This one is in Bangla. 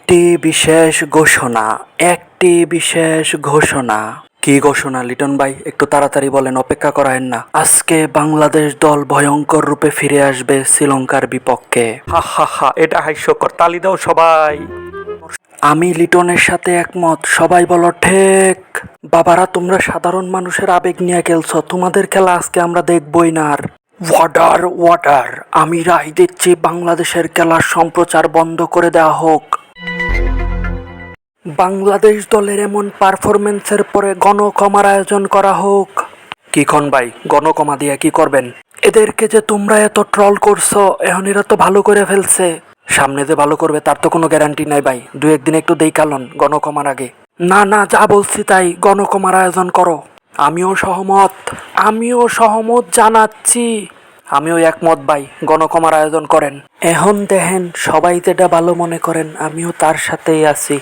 একটি বিশেষ ঘোষণা, একটি বিশেষ ঘোষণা। কি ঘোষণা লিটন ভাই, একটু তাড়াতাড়ি বলেন, অপেক্ষা করায়েন না। আজকে বাংলাদেশ দল ভয়ঙ্কর রূপে ফিরে আসবে শ্রীলঙ্কার বিপক্ষে। হা হা হা, এটা হাস্যকর, তালি দাও সবাই। আমি লিটনের সাথে একমত, সবাই বলো ঠিক। বাবারা, তোমরা সাধারণ মানুষের আবেগ নিয়ে খেলছো, তোমাদের খেলা আজকে আমরা দেখবই না আর। ওয়াটার ওয়াটার, আমি রায় দিচ্ছি বাংলাদেশের খেলার সম্প্রচার বন্ধ করে দেওয়া হোক। বাংলাদেশ দলের এমন পারফরমেন্সের পরে গণক্ষমার আয়োজন করা হোক। কি খন ভাই, গণক্ষমা দিয়ে কি করবেন? এদেরকে যে তোমরা এত ট্রল করছো, এখন এরা তো ভালো করে ফেলছে, সামনে যে ভালো করবে তার তো কোনো গ্যারান্টি নাই ভাই। দু একদিন একটু দেখালন গণক্ষমার আগে। না না, যা বলছি তাই, গণক্ষমার আয়োজন করো। আমিও সহমত জানাচ্ছি। আমিও একমত ভাই, গণক্ষমার আয়োজন করেন। এখন দেখেন সবাই যেটা ভালো মনে করেন, আমিও তার সাথেই আছি।